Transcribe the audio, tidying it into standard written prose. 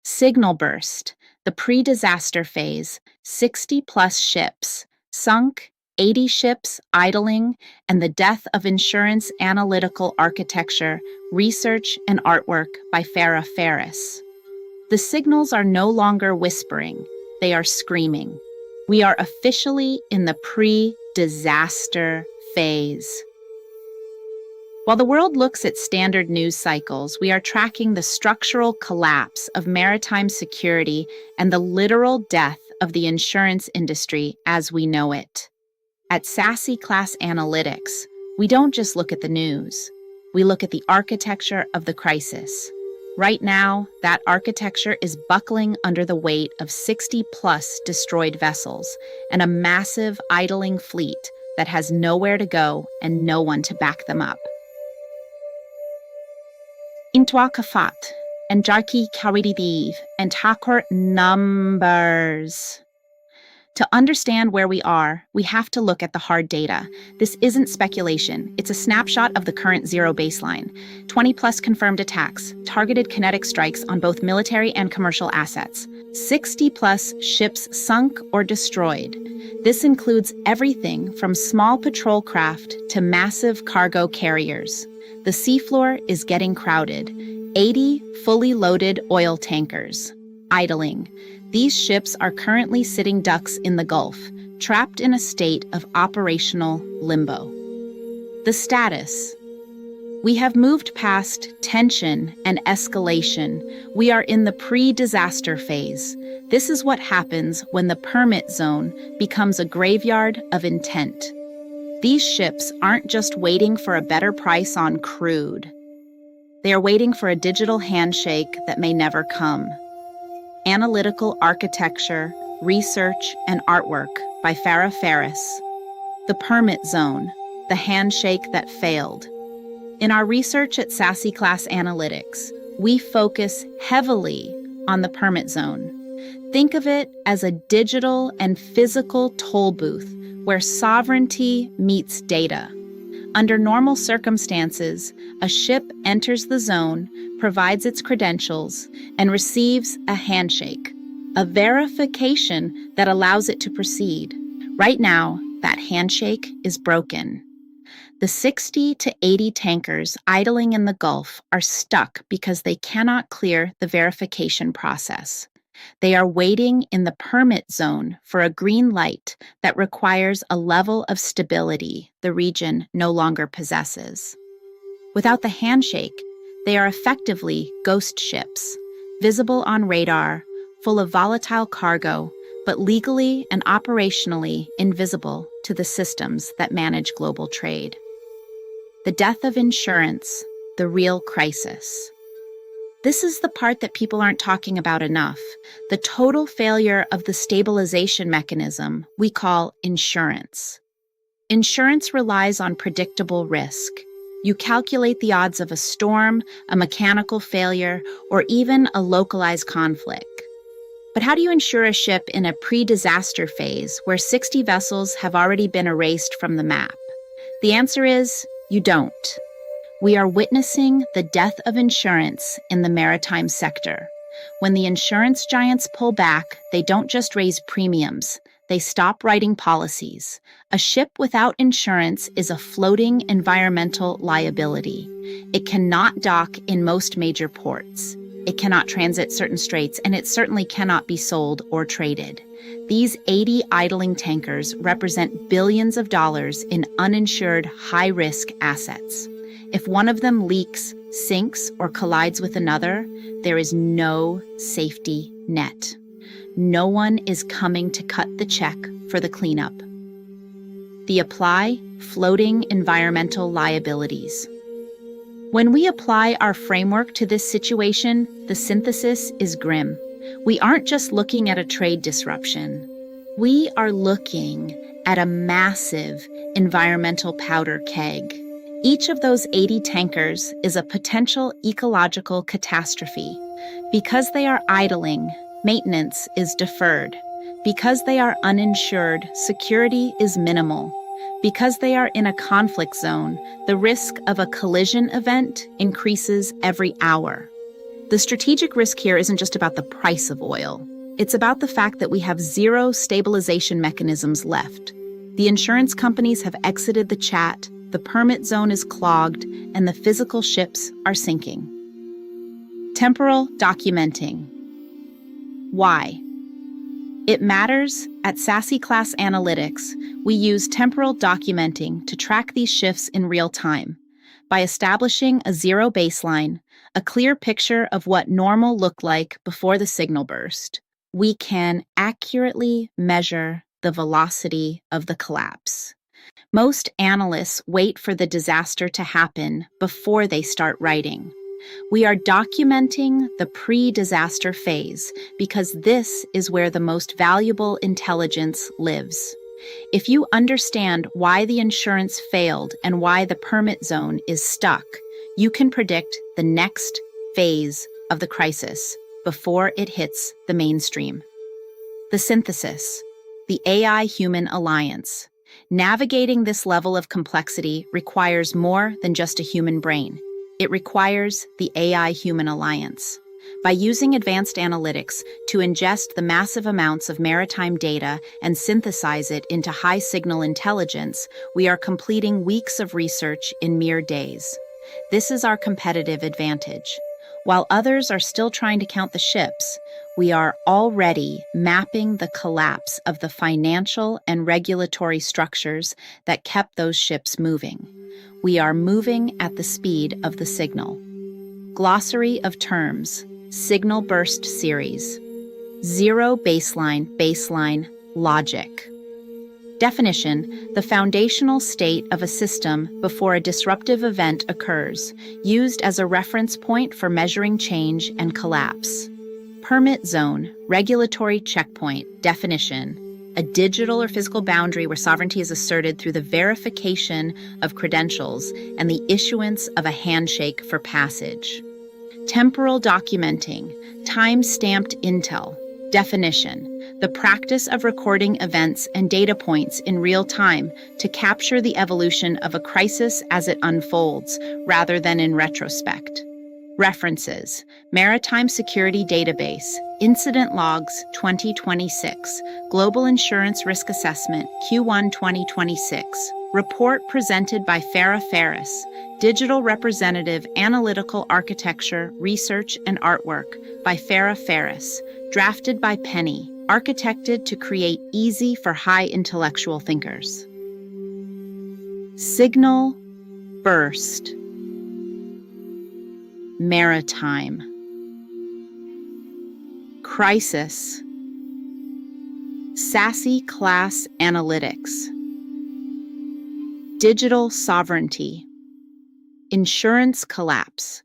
Signal burst, the pre-disaster phase, 60-plus ships sunk, 80 ships idling, and the death of insurance analytical architecture, research, and artwork by FarrahFerris. The signals are no longer whispering, they are screaming. We are officially in the pre-disaster phase. While the world looks at standard news cycles, we are tracking the structural collapse of maritime security and the literal death of the insurance industry as we know it. At Sassy Class Analytics, we don't just look at the news. We look at the architecture of the crisis. Right now, that architecture is buckling under the weight of 60-plus destroyed vessels and a massive idling fleet that has nowhere to go and no one to back them up. Intwa kafat, and jarki kawiridiv, and takor numbers. To understand where we are, we have to look at the hard data. This isn't speculation. It's a snapshot of the current zero baseline. 20-plus confirmed attacks, targeted kinetic strikes on both military and commercial assets. 60-plus ships sunk or destroyed. This includes everything from small patrol craft to massive cargo carriers. The seafloor is getting crowded. 80 fully loaded oil tankers, idling. These ships are currently sitting ducks in the Gulf, trapped in a state of operational limbo. The status. We have moved past tension and escalation. We are in the pre-disaster phase. This is what happens when the permit zone becomes a graveyard of intent. These ships aren't just waiting for a better price on crude. They are waiting for a digital handshake that may never come. Analytical Architecture, Research, and Artwork by FarrahFerris. The Permit Zone, the handshake that failed. In our research at Sassy Class Analytics, we focus heavily on the permit zone. Think of it as a digital and physical toll booth where sovereignty meets data. Under normal circumstances, a ship enters the zone, provides its credentials, and receives a handshake, a verification that allows it to proceed. Right now, that handshake is broken. The 60 to 80 tankers idling in the Gulf are stuck because they cannot clear the verification process. They are waiting in the permit zone for a green light that requires a level of stability the region no longer possesses. Without the handshake, they are effectively ghost ships, visible on radar, full of volatile cargo, but legally and operationally invisible to the systems that manage global trade. The death of insurance, the real crisis. This is the part that people aren't talking about enough, the total failure of the stabilization mechanism we call insurance. Insurance relies on predictable risk. You calculate the odds of a storm, a mechanical failure, or even a localized conflict. But how do you insure a ship in a pre-disaster phase where 60 vessels have already been erased from the map? The answer is, you don't. We are witnessing the death of insurance in the maritime sector. When the insurance giants pull back, they don't just raise premiums, they stop writing policies. A ship without insurance is a floating environmental liability. It cannot dock in most major ports. It cannot transit certain straits, and it certainly cannot be sold or traded. These 80 idling tankers represent billions of dollars in uninsured, high-risk assets. If one of them leaks, sinks, or collides with another, there is no safety net. No one is coming to cut the check for the cleanup. The apply floating environmental liabilities. When we apply our framework to this situation, the synthesis is grim. We aren't just looking at a trade disruption. We are looking at a massive environmental powder keg. Each of those 80 tankers is a potential ecological catastrophe. Because they are idling, maintenance is deferred. Because they are uninsured, security is minimal. Because they are in a conflict zone, the risk of a collision event increases every hour. The strategic risk here isn't just about the price of oil. It's about the fact that we have zero stabilization mechanisms left. The insurance companies have exited the chat, the permit zone is clogged, and the physical ships are sinking. Temporal documenting. Why? It matters. At Sassy Class Analytics, we use temporal documenting to track these shifts in real time. By establishing a zero baseline, a clear picture of what normal looked like before the signal burst, we can accurately measure the velocity of the collapse. Most analysts wait for the disaster to happen before they start writing. We are documenting the pre-disaster phase because this is where the most valuable intelligence lives. If you understand why the insurance failed and why the permit zone is stuck, you can predict the next phase of the crisis before it hits the mainstream. The synthesis, the AI-human alliance. Navigating this level of complexity requires more than just a human brain. It requires the AI-human alliance. By using advanced analytics to ingest the massive amounts of maritime data and synthesize it into high-signal intelligence, we are completing weeks of research in mere days. This is our competitive advantage. While others are still trying to count the ships, we are already mapping the collapse of the financial and regulatory structures that kept those ships moving. We are moving at the speed of the signal. Glossary of terms, signal burst series. Zero baseline, logic. Definition, the foundational state of a system before a disruptive event occurs, used as a reference point for measuring change and collapse. Permit zone, regulatory checkpoint. Definition, a digital or physical boundary where sovereignty is asserted through the verification of credentials and the issuance of a handshake for passage. Temporal documenting, time-stamped intel. Definition, the practice of recording events and data points in real time to capture the evolution of a crisis as it unfolds, rather than in retrospect. References, Maritime Security Database, Incident Logs 2026, Global Insurance Risk Assessment Q1 2026, Report presented by FarrahFerris, Digital Representative Analytical Architecture, Research and Artwork by FarrahFerris, drafted by Penny, architected to create easy for high intellectual thinkers. Signal burst. Maritime. Crisis. Sassy Class Analytics. Digital sovereignty. Insurance collapse.